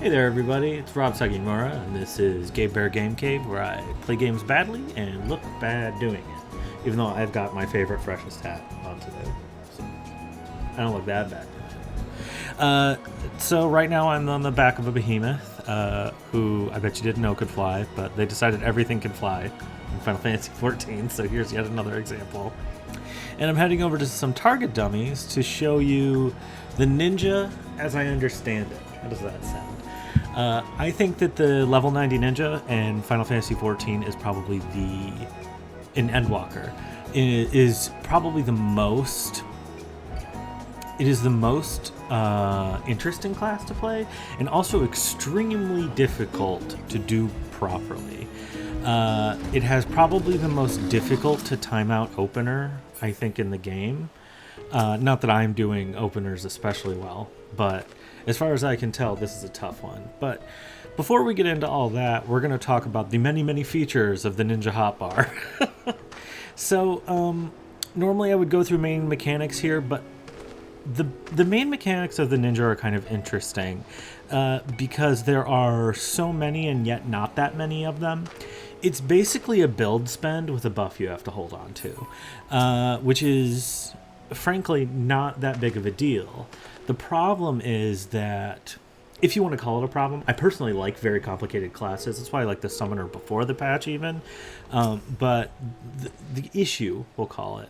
Hey there everybody, it's Rob Sagimura, and this is Gay Bear Game Cave, where I play games badly and look bad doing it. Even though I've got my favorite freshest hat on today. So I don't look that bad doing it. So right now I'm on the back of a behemoth, who I bet you didn't know could fly, but they decided everything can fly in Final Fantasy XIV, so here's yet another example. And I'm heading over to some target dummies to show you the ninja as I understand it. How does that sound? I think that the level 90 ninja in Final Fantasy XIV is probably in Endwalker, is probably the most. It is the most interesting class to play, and also extremely difficult to do properly. It has probably the most difficult to timeout opener, I think, in the game. Not that I'm doing openers especially well, but as far as I can tell, this is a tough one. But before we get into all that, we're going to talk about the many, many features of the Ninja Hotbar. So, normally I would go through main mechanics here, but the main mechanics of the Ninja are kind of interesting because there are so many and yet not that many of them. It's basically a build spend with a buff you have to hold on to, which is frankly not that big of a deal. The problem is that, if you want to call it a problem, I personally like very complicated classes. That's why I like the Summoner before the patch even. But the issue, we'll call it,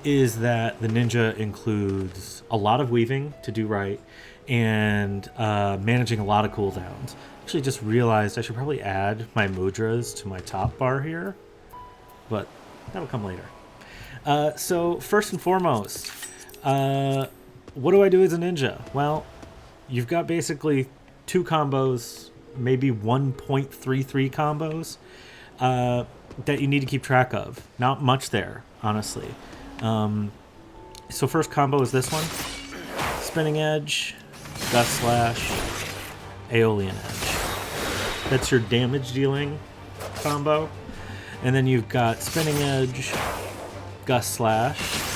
is that the Ninja includes a lot of weaving to do right and managing a lot of cooldowns. Actually just realized I should probably add my Mudras to my top bar here, but that'll come later. So first and foremost, what do I do as a ninja? Well, you've got basically 2 combos, maybe 1.33 combos that you need to keep track of. Not much there, honestly. So first combo is this one. Spinning Edge, Gust Slash, Aeolian Edge. That's your damage dealing combo. And then you've got Spinning Edge, Gust Slash,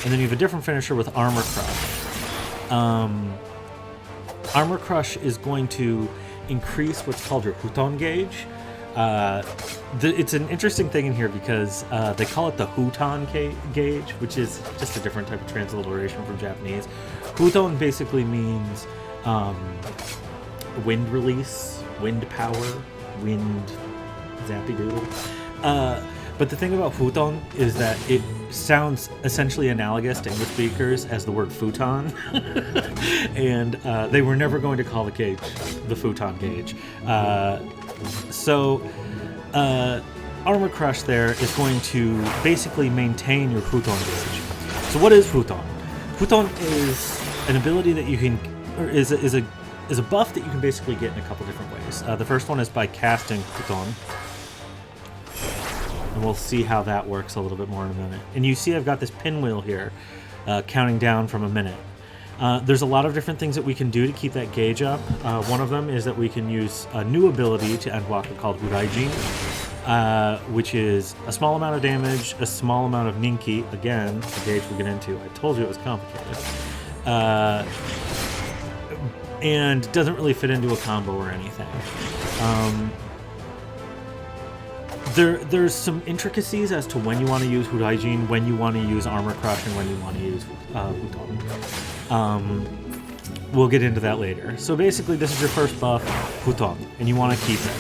and then you have a different finisher with Armor Crush. Armor Crush is going to increase what's called your Huton gauge. It's an interesting thing in here because they call it the Huton gauge, which is just a different type of transliteration from Japanese. Huton basically means wind release, wind power, wind zappy doodle. But the thing about futon is that it sounds essentially analogous to English speakers as the word futon. And they were never going to call the gauge the futon gauge. So Armor Crush there is going to basically maintain your futon gauge. So what is futon? Futon is an ability that you can, or is a buff that you can basically get in a couple different ways. The first one is by casting futon. And we'll see how that works a little bit more in a minute. And you see I've got this pinwheel here, counting down from a minute. There's a lot of different things that we can do to keep that gauge up. One of them is that we can use a new ability to Endwalker called Huraijin, which is a small amount of damage, a small amount of Ninky. Again, the gauge we'll get into. I told you it was complicated. And doesn't really fit into a combo or anything. There's some intricacies as to when you want to use Huraijin, when you want to use Armor Crush, and when you want to use Huton. We'll get into that later. So basically, this is your first buff, Huton, and you want to keep it.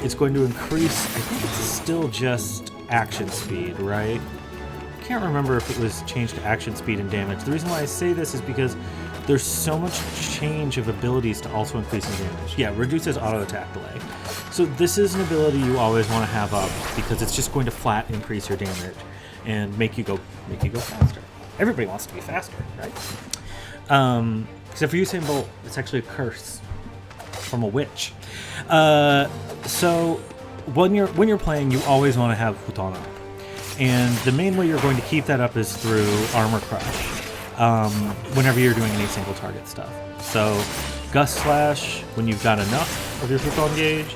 It's going to increase, I think it's still just action speed, right? I can't remember if it was changed to action speed and damage. The reason why I say this is because there's so much change of abilities to also increase in damage. Yeah, reduces auto attack delay. So this is an ability you always want to have up because it's just going to flat increase your damage and make you go faster. Everybody wants to be faster, right? Except for Usain Bolt, it's actually a curse from a witch. So when you're playing, you always want to have Huton up, and the main way you're going to keep that up is through Armor Crush. Whenever you're doing any single target stuff. So Gust Slash when you've got enough of your Huton gauge,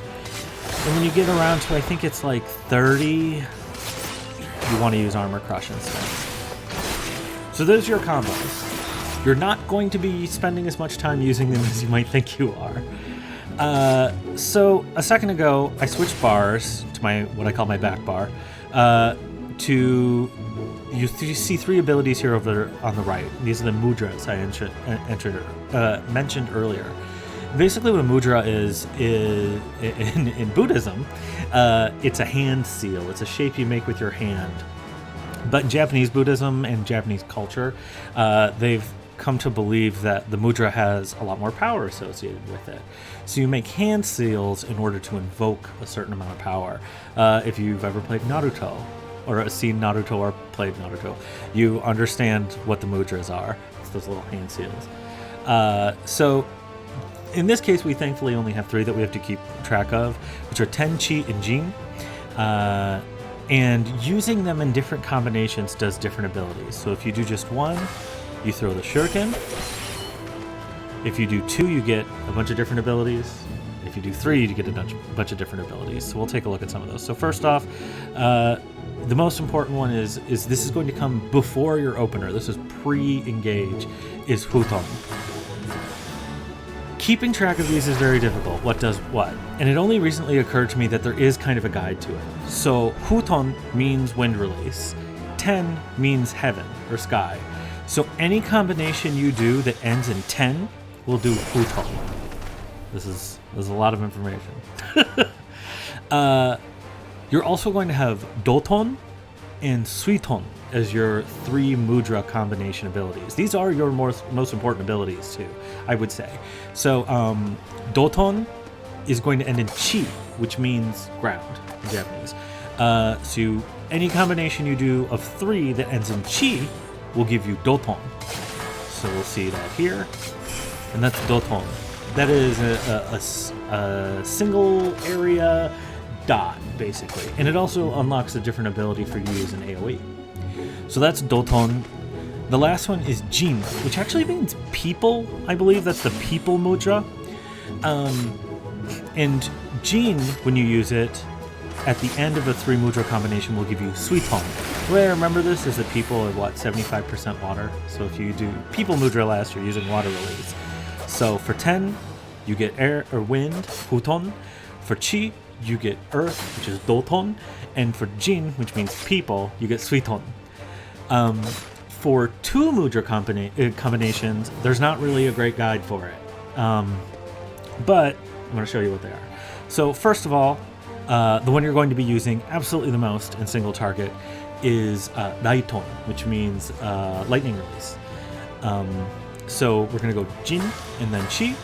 and when you get around to I think it's like 30, you want to use Armor Crush instead. So those are your combos. you're not going to be spending as much time using them as you might think you are. So a second ago, I switched bars to my what I call my back bar. You see 3 abilities here over on the right. These are the mudras I mentioned earlier. Basically, what a mudra is in Buddhism, it's a hand seal. It's a shape you make with your hand. But in Japanese Buddhism and Japanese culture, they've come to believe that the mudra has a lot more power associated with it. So you make hand seals in order to invoke a certain amount of power. If you've ever played Naruto, or seen Naruto or played Naruto, you understand what the mudras are. It's those little hand seals. So in this case, we thankfully only have 3 that we have to keep track of, which are Ten, Chi, and Jin. And using them in different combinations does different abilities. So if you do just 1, you throw the shuriken. If you do 2, you get a bunch of different abilities. If you do 3, you get a bunch of different abilities. So we'll take a look at some of those. So first off, the most important one is this is going to come before your opener. This is pre-engage, is Huton. Keeping track of these is very difficult. What does what? And it only recently occurred to me that there is kind of a guide to it. So Huton means wind release. Ten means heaven or sky. So any combination you do that ends in 10 will do Huton. There's a lot of information. You're also going to have Doton and Suiton as your 3 mudra combination abilities. These are your most important abilities too, I would say. So Doton is going to end in Chi, which means ground in Japanese. So any combination you do of 3 that ends in Chi will give you Doton. So we'll see that here, and that's Doton. That is a single area dot, basically. And it also unlocks a different ability for you as an AoE. So that's Doton. The last one is Jin, which actually means people. I believe that's the people mudra. And Jin, when you use it, at the end of a 3 mudra combination will give you Suiton. The way I remember this is that people are, 75% water. So if you do people mudra last, you're using water release. So for 10, you get air or wind, Huton. For Chi, you get earth, which is Doton. And for Jin, which means people, you get Suiton. For 2 mudra combinations, there's not really a great guide for it. But I'm going to show you what they are. So first of all, the one you're going to be using absolutely the most in single target is Raiton, which means lightning release. So we're going to go Jin and then Chi,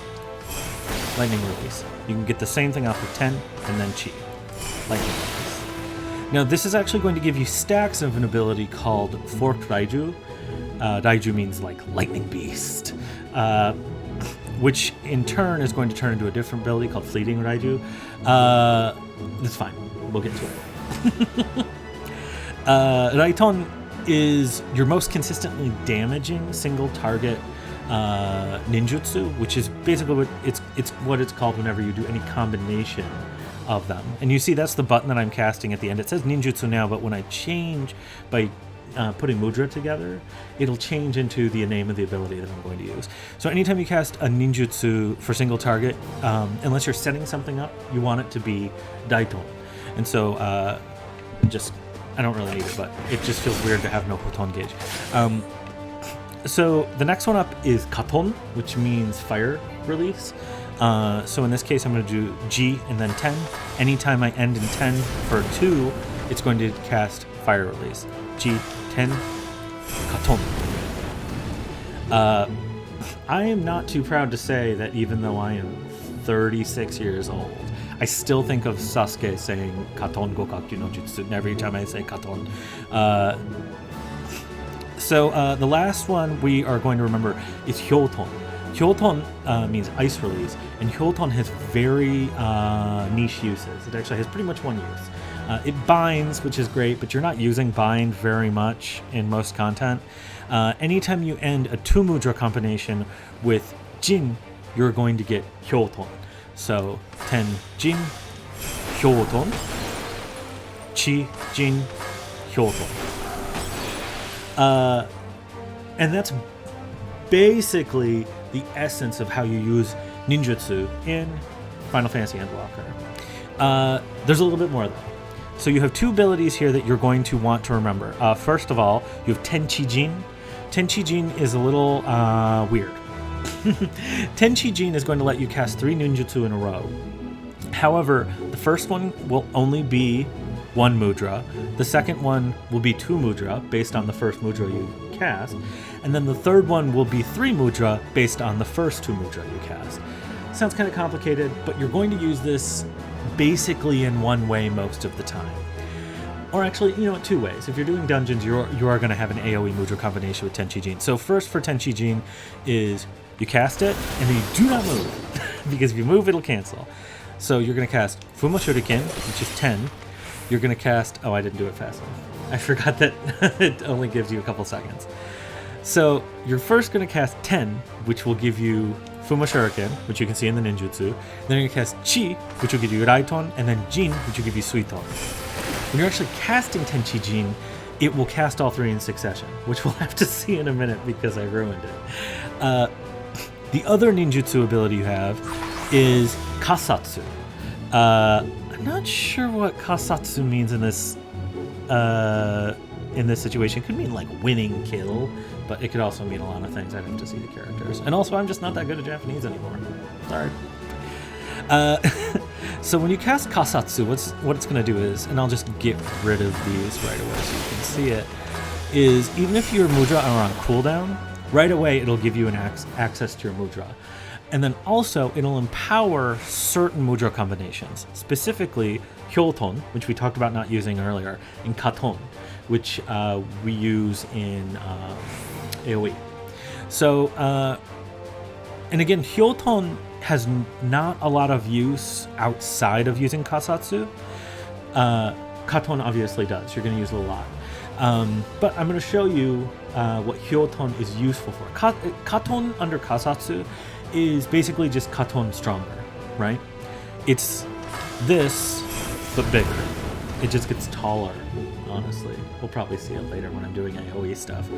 lightning release. You can get the same thing off of 10 and then Chi, lightning release. Now this is actually going to give you stacks of an ability called Forked Raiju. Raiju means like lightning beast, which in turn is going to turn into a different ability called Fleeting Raiju. That's fine. We'll get to it. Raiton is your most consistently damaging single target ninjutsu, which is basically what it's called whenever you do any combination of them. And you see that's the button that I'm casting at the end. It says ninjutsu now, but when I change by putting mudra together, it'll change into the name of the ability that I'm going to use. So anytime you cast a ninjutsu for single target, unless you're setting something up, you want it to be Daiton. And so I don't really need it, but it just feels weird to have no Huton gauge. So the next one up is Katon, which means fire release. So in this case, I'm going to do G and then 10. Anytime I end in 10 for 2, it's going to cast fire release. G, 10, Katon. I am not too proud to say that even though I am 36 years old, I still think of Sasuke saying Katon Gokakyu no Jutsu every time I say Katon. So the last one we are going to remember is Hyoton. Hyoton means ice release, and Hyoton has very niche uses. It actually has pretty much one use. It binds, which is great, but you're not using bind very much in most content. Anytime you end a 2 mudra combination with Jin, you're going to get Hyoton. So 10 Jin, Hyoton, Chi, Jin, Hyoton. And that's basically the essence of how you use ninjutsu in Final Fantasy Endwalker. There's a little bit more though. So you have 2 abilities here that you're going to want to remember. First of all, you have Tenchi Jin. Tenchi Jin is a little weird. Tenchi Jin is going to let you cast 3 ninjutsu in a row. However, the first one will only be 1 mudra. The second one will be 2 mudra based on the first mudra you cast. And then the third one will be 3 mudra based on the first 2 mudra you cast. Sounds kind of complicated, but you're going to use this basically in one way most of the time. Or actually, 2 ways. If you're doing dungeons, you are going to have an AoE mudra combination with Tenchi Jin. So first for Tenchi Jin is you cast it, and then you do not move. Because if you move, it'll cancel. So you're going to cast Fumo Shuriken, which is 10. You're going to cast... Oh, I didn't do it fast enough. I forgot that it only gives you a couple seconds. So you're first going to cast 10, which will give you Fumo Shuriken, which you can see in the ninjutsu. Then you're going to cast Chi, which will give you Raiton, and then Jin, which will give you Suiton. When you're actually casting Tenchi Jin, it will cast all 3 in succession, which we'll have to see in a minute because I ruined it. The other ninjutsu ability you have is Kasatsu. I'm not sure what Kasatsu means in this situation. It could mean like winning kill, but it could also mean a lot of things. I'd have to see the characters. And also, I'm just not that good at Japanese anymore. Sorry. So when you cast Kasatsu, what it's going to do is, and I'll just get rid of these right away so you can see it, is even if your mudra are on cooldown, right away it'll give you an access to your mudra. And then also, it'll empower certain mudra combinations, specifically Hyoton, which we talked about not using earlier, and Katon, which we use in AoE. So, and again, Hyoton has not a lot of use outside of using Kasatsu. Katon obviously does. You're going to use it a lot. But I'm going to show you what Hyoton is useful for. Katon under Kasatsu is basically just Katon stronger, right? It's this, but bigger. It just gets taller, honestly. We'll probably see it later when I'm doing AoE stuff.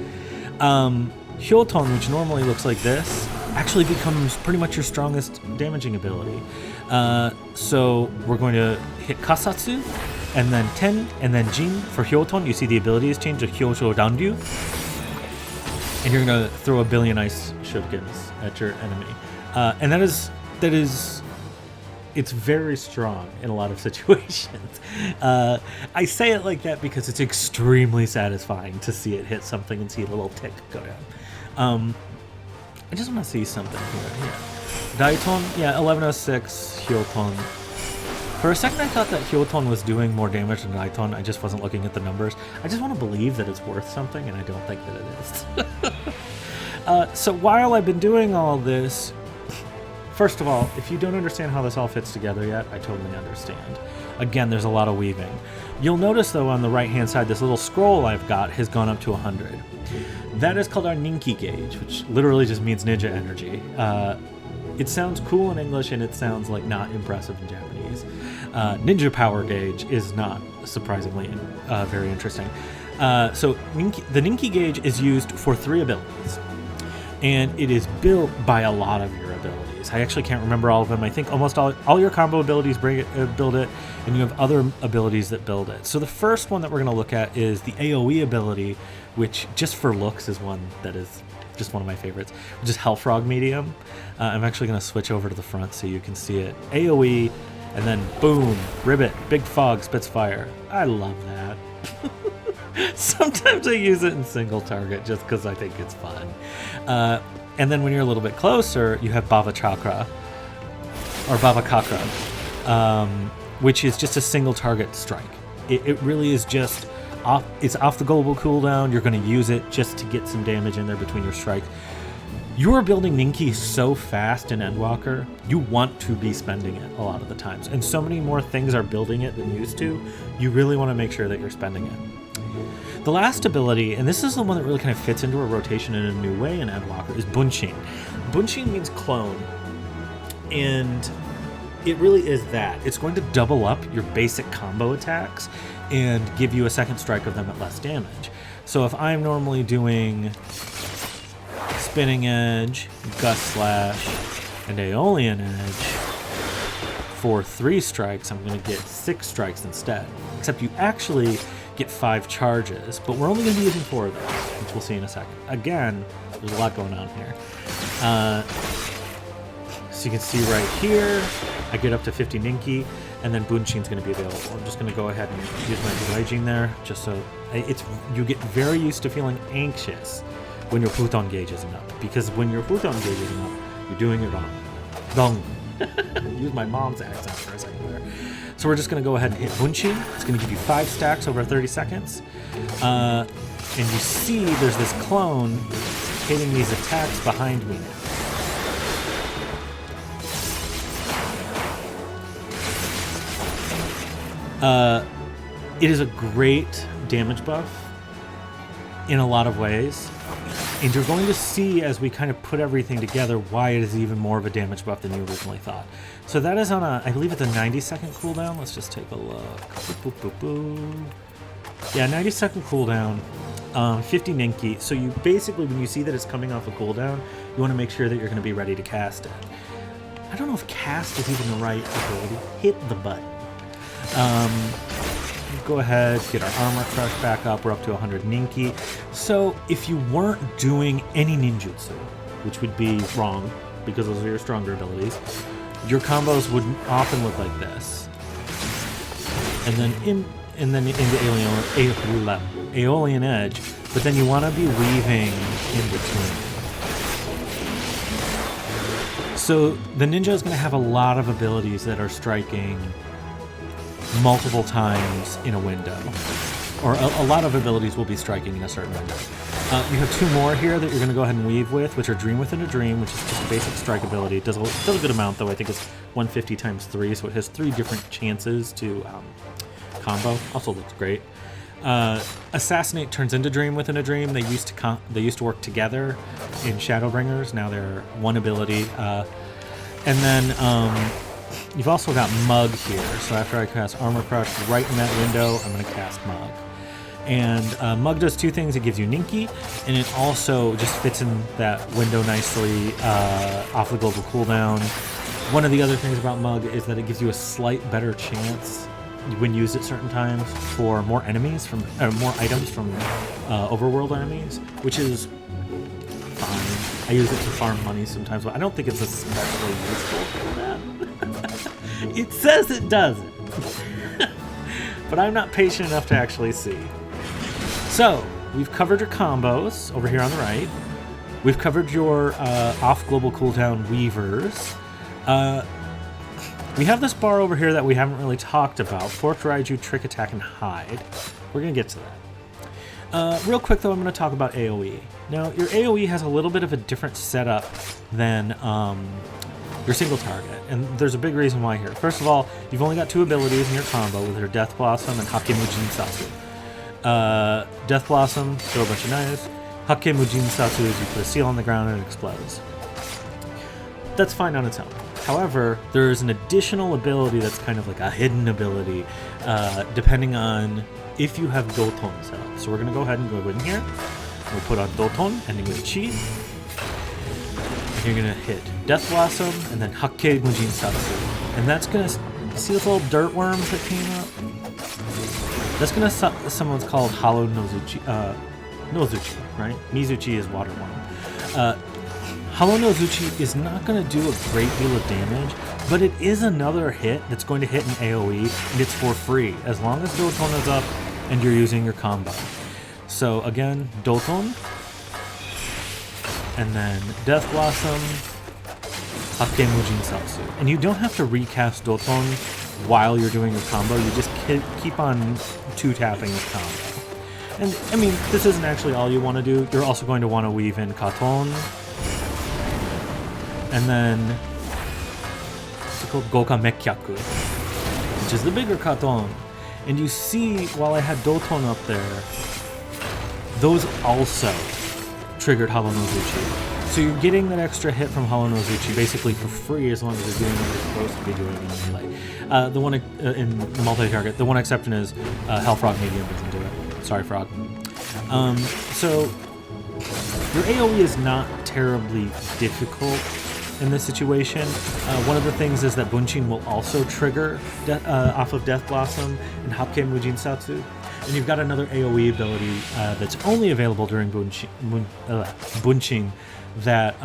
Hyoton, which normally looks like this, actually becomes pretty much your strongest damaging ability. So we're going to hit Kasatsu, and then 10, and then Jin for Hyoton. You see the ability has changed to Hyosho Danryu. And you're going to throw a billion ice shurikens at your enemy. And that is, it's very strong in a lot of situations. I say it like that because it's extremely satisfying to see it hit something and see a little tick go down. I just want to see something here. Yeah. Raiton, yeah, 1106, Hyoton. For a second I thought that Hyoton was doing more damage than Raiton. I just wasn't looking at the numbers. I just want to believe that it's worth something, and I don't think that it is. So while I've been doing all this, first of all, if you don't understand how this all fits together yet, I totally understand. Again, there's a lot of weaving. You'll notice, though, on the right-hand side, this little scroll I've got has gone up to 100. That is called our Ninky Gauge, which literally just means ninja energy. It sounds cool in English, and it sounds like not impressive in Japanese. Ninja Power Gauge is not, surprisingly, very interesting. So the Ninky Gauge is used for 3 abilities, and it is built by a lot of your abilities. I actually can't remember all of them. I think almost all your combo abilities build it, and you have other abilities that build it. So the first one that we're going to look at is the AoE ability, which just for looks is one that is just one of my favorites, which is Hellfrog Medium. I'm actually going to switch over to the front so you can see it. AoE, and then boom, ribbit, big fog, spits fire. I love that. Sometimes I use it in single target just because I think it's fun. And then when you're a little bit closer, you have Bava Chakra, or Bava Kakra, which is just a single target strike. It really is just off. It's off the global cooldown. You're going to use it just to get some damage in there between your strikes. You're building Ninky so fast in Endwalker, you want to be spending it a lot of the times. And so many more things are building it than used to, you really want to make sure that you're spending it. The last ability, and this is the one that really kind of fits into a rotation in a new way in Endwalker, is Bunshin. Bunshin means clone, and it really is that. It's going to double up your basic combo attacks and give you a second strike of them at less damage. So if I'm normally doing Spinning Edge, Gust Slash, and Aeolian Edge. For 3 strikes, I'm going to get 6 strikes instead. Except you actually get 5 charges, but we're only going to be using 4 of those, which we'll see in a second. Again, there's a lot going on here. So you can see right here, I get up to 50 Ninky, and then Bunshin's going to be available. I'm just going to go ahead and use my Gaijin there, just so you get very used to feeling anxious when your Futon gauge isn't up, because when your Futon gauge isn't up, you're doing it wrong. Dong. Use my mom's accent for a second there. So we're just going to go ahead and hit Bunshin. It's going to give you 5 stacks over 30 seconds. And you see there's this clone hitting these attacks behind me now. It is a great damage buff in a lot of ways. And you're going to see as we kind of put everything together why it is even more of a damage buff than you originally thought. So that is on I believe it's a 90-second cooldown. Let's just take a look. Boop, boop, boop, boop. Yeah, 90-second cooldown, 50 Ninky. So you basically, when you see that it's coming off a cooldown, you want to make sure that you're going to be ready to cast it. I don't know if cast is even the right ability. Hit the button. Go ahead, get our armor crush back up. We're up to 100 Ninky. So if you weren't doing any ninjutsu, which would be wrong because those are your stronger abilities, your combos would often look like this. And then into Aeolian Edge, but then you want to be weaving in between. So the ninja is going to have a lot of abilities that are striking multiple times in a window, or a lot of abilities will be striking in a certain window. You have 2 more here that you're going to go ahead and weave with, which are Dream Within a Dream, which is just a basic strike ability. It does a good amount, though. I think it's 150 times 3, so it has 3 different chances to combo. Also looks great. Assassinate turns into Dream Within a Dream. They used to work together in Shadowbringers. Now they're one ability. And then you've also got Mug here, so after I cast Armor Crush right in that window, I'm going to cast Mug. And Mug does 2 things. It gives you Ninky, and it also just fits in that window nicely off the global cooldown. One of the other things about Mug is that it gives you a slight better chance when used at certain times for more items from overworld enemies, which is fine. I use it to farm money sometimes, but I don't think it's especially useful for that. It says it doesn't, but I'm not patient enough to actually see. So we've covered your combos over here on the right. We've covered your off global cooldown weavers. We have this bar over here that we haven't really talked about. Forked Raiju, Trick Attack, and Hide. We're going to get to that. Real quick, though, I'm going to talk about AoE. Now, your AoE has a little bit of a different setup than your single target, and there's a big reason why here. First of all, you've only got 2 abilities in your combo with your Death Blossom and Hakemujin Satsu. Death Blossom, throw a bunch of knives. Hakemujin Satsu is you put a seal on the ground and it explodes. That's fine on its own. However, there's an additional ability that's kind of like a hidden ability, depending on if you have Doton set up. So we're going to go ahead and go in here. We'll put on Doton, ending with Chi. And you're going to hit Death Blossom, and then Hakemujin Satsu. And that's going to... See those little dirt worms that came up? That's going to summon what's called Hollow Nozuchi. Nozuchi, right? Mizuchi is water worm. Hollow Nozuchi is not going to do a great deal of damage, but it is another hit that's going to hit an AoE, and it's for free, as long as Doton is up and you're using your combo. So again, Doton, and then Death Blossom, Hakemujin Satsu. And you don't have to recast Doton while you're doing your combo, you just keep on 2-tapping the combo. And, I mean, this isn't actually all you want to do. You're also going to want to weave in Katon, and then it's called Goka Mekyaku, which is the bigger Katon. And you see, while I had Doton up there, those also triggered Hollow Nozuchi. So you're getting that extra hit from Hollow Nozuchi basically for free as long as you're doing what you're supposed to be doing in melee. The one in multi-target, the one exception is Hellfrog Medium doesn't do it. Sorry, Frog. So Your AoE is not terribly difficult in this situation. One of the things is that Bunshin will also trigger off of Death Blossom and Hapke Mujin Satsu. And you've got another AoE ability that's only available during Bunshin that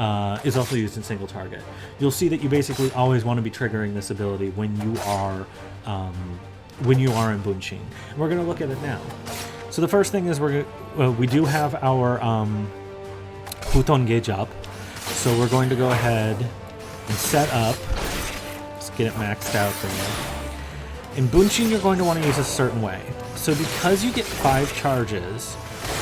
is also used in single target. You'll see that you basically always want to be triggering this ability when you are in Bunshin. And we're going to look at it now. So the first thing is we do have our Futon gauge up. So we're going to go ahead and set up. Let's get it maxed out there. In Bunshin, you're going to want to use a certain way. So because you get 5 charges,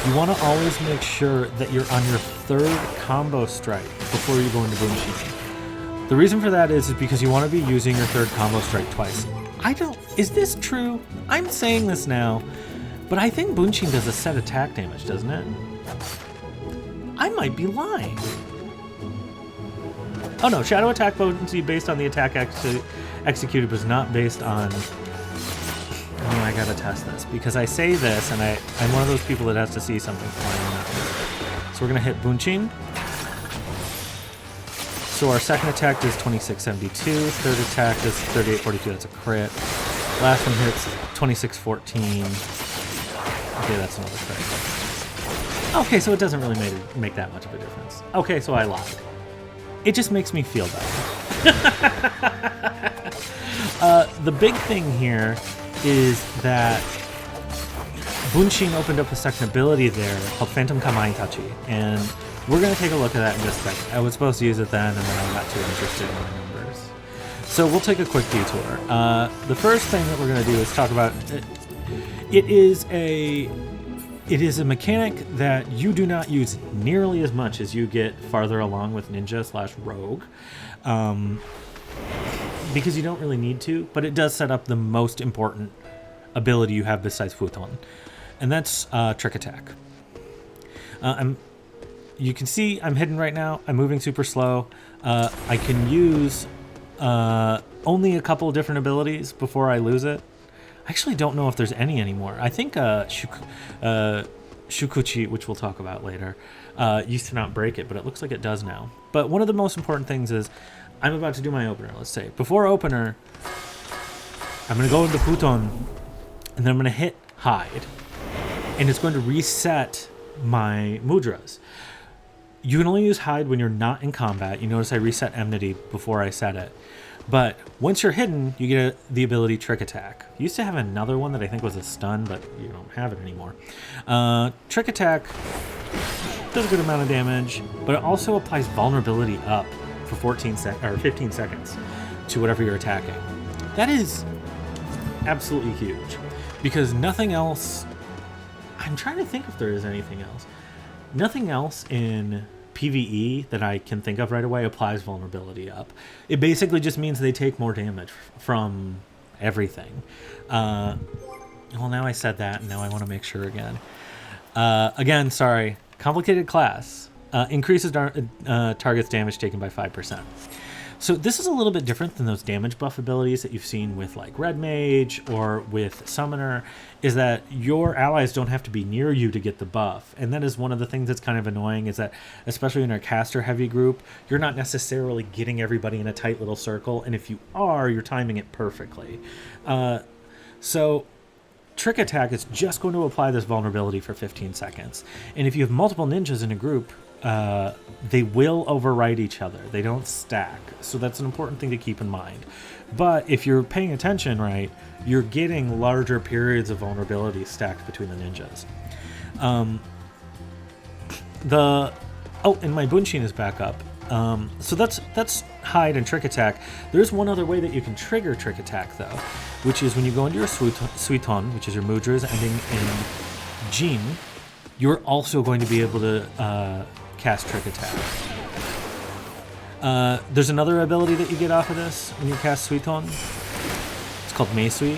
you want to always make sure that you're on your 3rd combo strike before you go into Bunshin. The reason for that is because you want to be using your 3rd combo strike twice. Is this true? I'm saying this now, but I think Bunshin does a set attack damage, doesn't it? I might be lying. Oh no, shadow attack potency based on the attack executed was not based on... Oh, I gotta test this, because I say this, and I'm one of those people that has to see something flying out. So we're gonna hit Bunshin. So our second attack is 2672, 3rd attack is 3842, that's a crit. Last one hits 2614. Okay, that's another crit. Okay, so it doesn't really make that much of a difference. Okay, so I lied. It just makes me feel better. The big thing here is that Bunshin opened up a second ability there called Phantom Kamain Tachi, and we're going to take a look at that in just a second. I was supposed to use it then, and then I got too interested in my numbers. So we'll take a quick detour. The first thing that we're going to do is talk about... It is a mechanic that you do not use nearly as much as you get farther along with Ninja/Rogue, because you don't really need to, but it does set up the most important ability you have besides Futon, and that's Trick Attack. You can see I'm hidden right now. I'm moving super slow. I can use only a couple different abilities before I lose it. I actually don't know if there's any anymore. I think Shukuchi, which we'll talk about later, used to not break it, but it looks like it does now. But one of the most important things is I'm about to do my opener, let's say. Before opener, I'm going to go into Futon, and then I'm going to hit hide. And it's going to reset my Mudras. You can only use hide when you're not in combat. You notice I reset enmity before I set it. But once you're hidden, you get the ability Trick Attack. You used to have another one that I think was a stun, but you don't have it anymore. Trick Attack does a good amount of damage, but it also applies vulnerability up for 15 seconds to whatever you're attacking. That is absolutely huge, because nothing else... I'm trying to think if there is anything else. Nothing else in PvE that I can think of right away applies vulnerability up. It basically just means they take more damage from everything. Well, now I said that, and now I want to make sure again. Again, sorry. Complicated class. Increases target's damage taken by 5%. So this is a little bit different than those damage buff abilities that you've seen with like Red Mage or with Summoner, is that your allies don't have to be near you to get the buff. And that is one of the things that's kind of annoying, is that especially in our caster heavy group, you're not necessarily getting everybody in a tight little circle. And if you are, you're timing it perfectly. So Trick Attack is just going to apply this vulnerability for 15 seconds. And if you have multiple ninjas in a group, they will override each other. They don't stack. So that's an important thing to keep in mind. But if you're paying attention right, you're getting larger periods of vulnerability stacked between the ninjas. And my Bunshin is back up. So that's hide and Trick Attack. There's one other way that you can trigger Trick Attack, though, which is when you go into your Suiton, which is your Mudras ending in Jin, you're also going to be able to cast Trick Attack. There's another ability that you get off of this when you cast Suiton. It's called Meisui.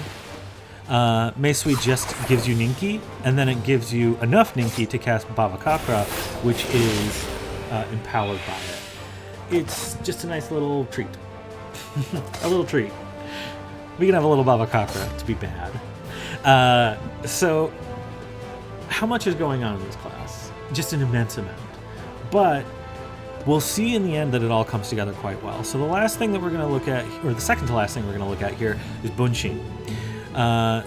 Meisui just gives you Ninky, and then it gives you enough Ninky to cast Bavakakra, which is empowered by it. It's just a nice little treat. A little treat. We can have a little Bavakakra to be bad. So how much is going on in this class? Just an immense amount. but we'll see in the end that it all comes together quite well. So the last thing that we're going to look at, or the second to last thing we're going to look at here, is Bunshin.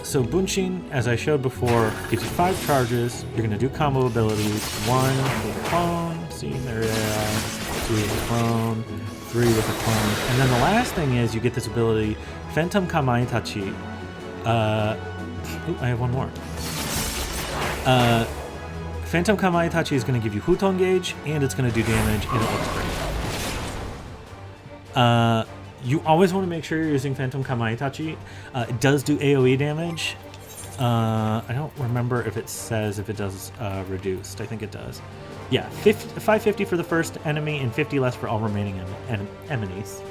So Bunshin, as I showed before, gives you 5 charges. You're going to do combo abilities. 1 with a clone. See, there it is. 2 with a clone. 3 with a clone. And then the last thing is you get this ability, Phantom Kamaitachi. I have one more. Phantom Kamaitachi is going to give you Futon Gauge, and it's going to do damage, and it looks great. You always want to make sure you're using Phantom Kamaitachi. It does do AoE damage. I don't remember if it says if it does reduced. I think it does. Yeah, 550 for the first enemy, and 50 less for all remaining enemies.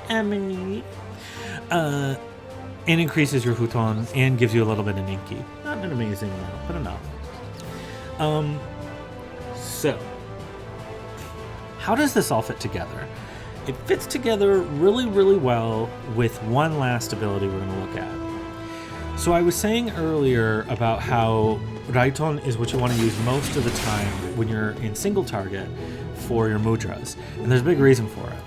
And increases your Futon, and gives you a little bit of Ninky. Not an amazing amount, but enough. So, how does this all fit together? It fits together really, really well with one last ability we're going to look at. So I was saying earlier about how Raiton is what you want to use most of the time when you're in single target for your Mudras, and there's a big reason for it.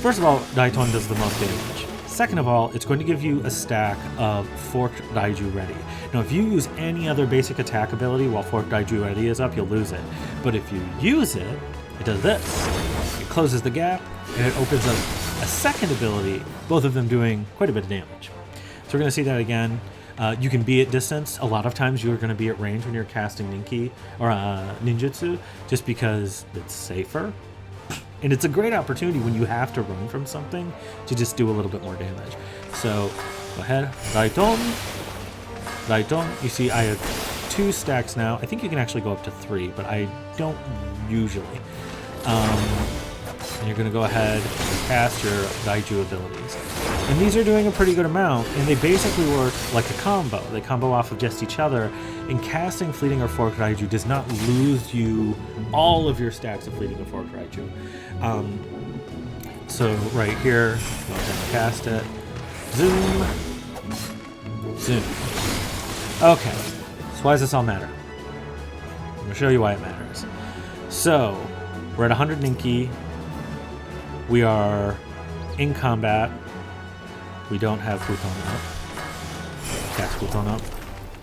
First of all, Raiton does the most damage. Second of all, it's going to give you a stack of Forked Daiju ready. Now, if you use any other basic attack ability while Forked Daiju ready is up, you'll lose it. But if you use it, it does this. It closes the gap, and it opens up a second ability, both of them doing quite a bit of damage. So we're going to see that again. You can be at distance. A lot of times you're going to be at range when you're casting Ninky or Ninjutsu, just because it's safer. And it's a great opportunity when you have to run from something to just do a little bit more damage. So, go ahead. Raiton. You see, I have 2 stacks now. I think you can actually go up to 3, but I don't usually. And you're going to go ahead and cast your Daiju abilities. And these are doing a pretty good amount, and they basically work like a combo. They combo off of just each other, and casting Fleeting or Forked Daiju does not lose you all of your stacks of Fleeting or Forked Daiju. So right here, go ahead and cast it. Zoom. Okay, so why does this all matter? I'm going to show you why it matters. So, we're at 100 Ninky. We are in combat. We don't have Futon up. Cast Futon up.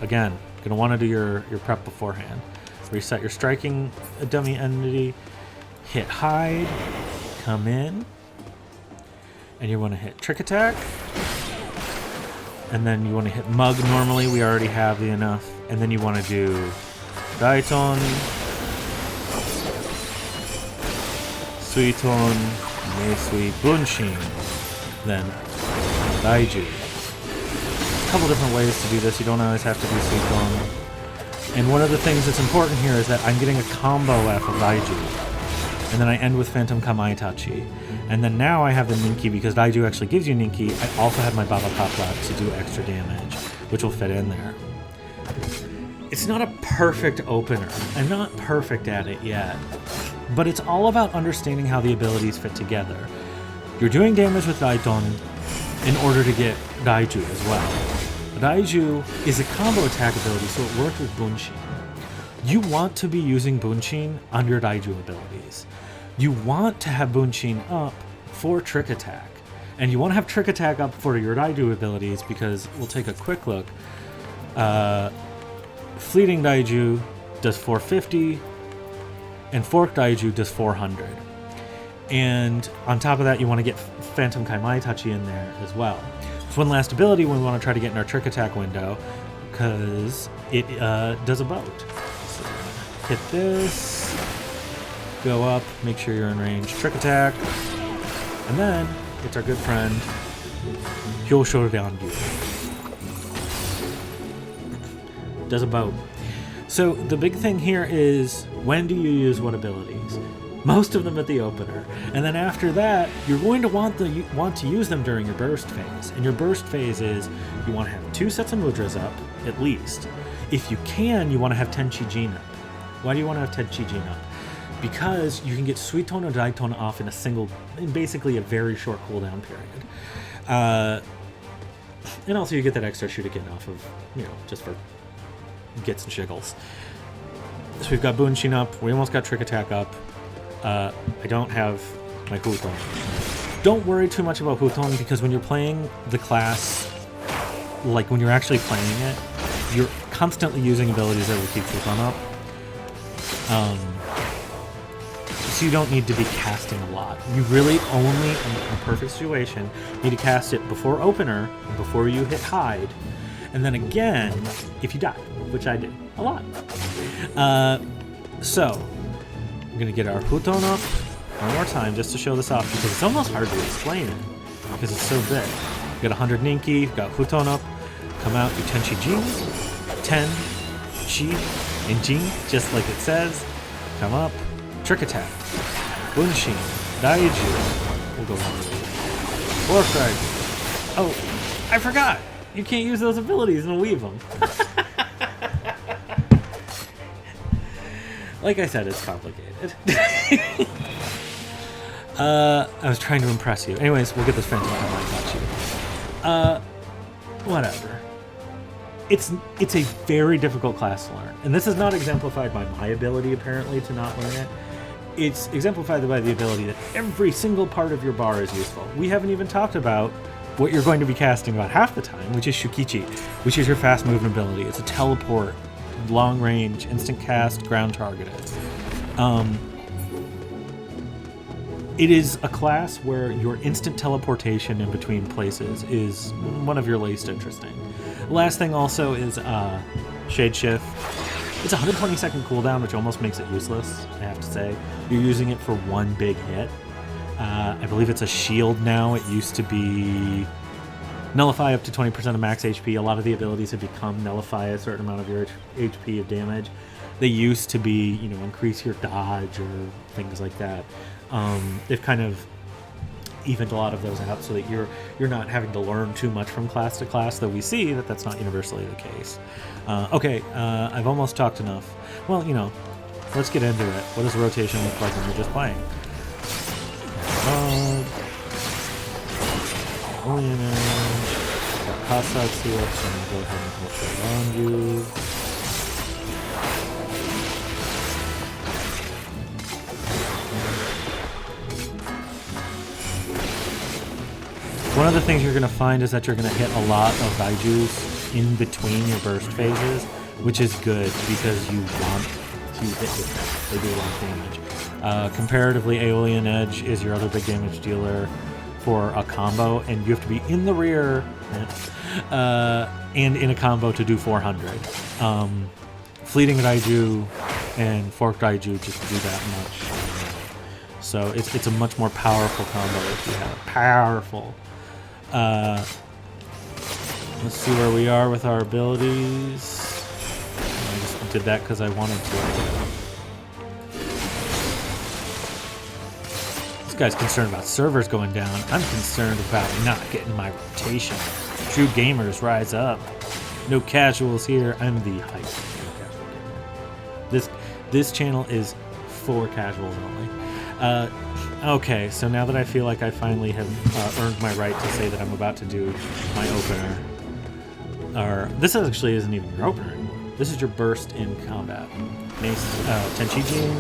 Again, going to want to do your prep beforehand. Reset your striking dummy entity. Hit hide. Come in. And you want to hit trick attack. And then you want to hit mug normally. We already have the enough. And then you want to do Raiton. Suiton. Meisui. Bunshin. Then Daiju. A couple different ways to do this. You don't always have to do Suiton. And one of the things that's important here is that I'm getting a combo off of Daiju. And then I end with Phantom Kamaitachi. And then now I have the Ninky because Daiju actually gives you Ninky. I also have my Baba Papa to do extra damage, which will fit in there. It's not a perfect opener. I'm not perfect at it yet. But it's all about understanding how the abilities fit together. You're doing damage with Raiton in order to get Daiju as well. Daiju is a combo attack ability, so it works with Bunshin. You want to be using Bunshin on your Daiju abilities. You want to have Bunshin up for Trick Attack. And you want to have Trick Attack up for your Daiju abilities because we'll take a quick look. Fleeting Daiju does 450, and Forked Daiju does 400. And on top of that, you want to get Phantom Kamaitachi in there as well. It's one last ability we want to try to get in our Trick Attack window because it does a boat. So hit this, go up, make sure you're in range, Trick Attack, and then it's our good friend Hyosho Ryanryu. Does a boat. So the big thing here is when do you use what abilities? Most of them at the opener. And then after that, you're going to want to use them during your burst phase. And your burst phase is you want to have 2 sets of Mudras up, at least. If you can, you want to have Tenchi Jin up. Why do you want to have Tenchi Jin up? Because you can get Suiton or Raiton off in basically a very short cooldown period. And also you get that extra shoot again off of, just for gets and shiggles. So we've got Bunshin up, we almost got Trick Attack up. I don't have my Huton. Don't worry too much about Huton, because when you're playing the class, like when you're actually playing it, you're constantly using abilities that will keep Huton up. So you don't need to be casting a lot. You really only, in a perfect situation, need to cast it before opener, before you hit hide, and then again if you die, which I did a lot. So we're gonna get our Huton up one more time just to show this off, because it's almost hard to explain it because it's so big. You got 100 Ninky, you've got Huton up, come out, do Tenchi Jin, 10 Chi and Jin, just like it says. Come up, Trick Attack, Bunshin, Daiju, we'll go on with it. Warcry. Oh, I forgot! You can't use those abilities and weave them. Like I said, it's complicated. I was trying to impress you. Anyways, we'll get this Phantom Power I got you. Whatever. It's a very difficult class to learn. And this is not exemplified by my ability, apparently, to not learn it. It's exemplified by the ability that every single part of your bar is useful. We haven't even talked about what you're going to be casting about half the time, which is Shukichi, which is your fast movement ability. It's a teleport, long range, instant cast, ground targeted. It is a class where your instant teleportation in between places is one of your least interesting. Last thing also is Shade Shift. It's a 120-second cooldown, which almost makes it useless, I have to say. You're using it for one big hit. I believe it's a shield now. It used to be nullify up to 20% of max HP. A lot of the abilities have become nullify a certain amount of your HP of damage. They used to be, you know, increase your dodge or things like that. They've kind of evened a lot of those out so that you're not having to learn too much from class to class, though we see that that's not universally the case. Okay, I've almost talked enough. Well, you know, let's get into it. What does rotation look like when you're just playing? Kasatsu, so I'm going to go ahead and put that on you. One of the things you're going to find is that you're going to hit a lot of Daijus in between your burst phases, which is good because you want to hit with them. They do a lot of damage. Comparatively, Aeolian Edge is your other big damage dealer for a combo, and you have to be in the rear and in a combo to do 400. Fleeting Daiju and Forked Daiju just do that much. So it's a much more powerful combo if you have it. Powerful. Let's see where we are with our abilities. I just did that because I wanted to. This guy's concerned about servers going down. I'm concerned about not getting my rotation. True gamers rise up. No casuals here. I'm the hype. This channel is for casuals only. Okay, so now that I feel like I finally have earned my right to say that I'm about to do my opener, or this actually isn't even your opener anymore. This is your burst in combat. Tenchi Jin,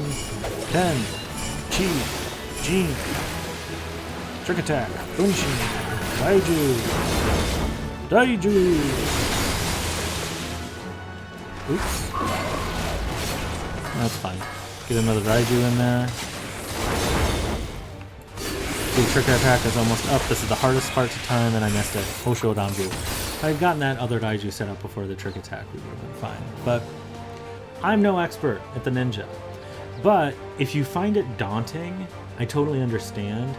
10, Chi, Jin, Trick Attack, Bunshin, Daiju. Oops. That's fine. Get another Daiju in there. The Trick Attack is almost up. This is the hardest part to time, and I missed it. Hosho Danju. If I had gotten that other Daiju set up before the Trick Attack, we would have been fine. But I'm no expert at the ninja. But if you find it daunting, I totally understand.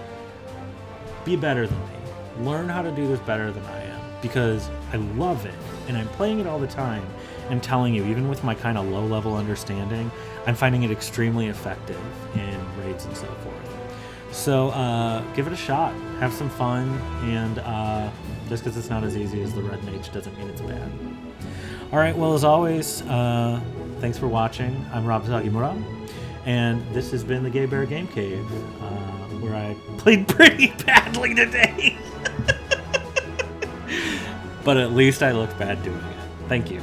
Be better than me. Learn how to do this better than I am, because I love it, and I'm playing it all the time. I'm telling you, even with my kind of low-level understanding, I'm finding it extremely effective in raids and so forth. So give it a shot, have some fun, and just because it's not as easy as the Red Mage doesn't mean it's bad. Alright, well, as always, thanks for watching. I'm Rob Sagimura, and this has been the Gay Bear Game Cave, where I played pretty badly today. But at least I looked bad doing it. Thank you.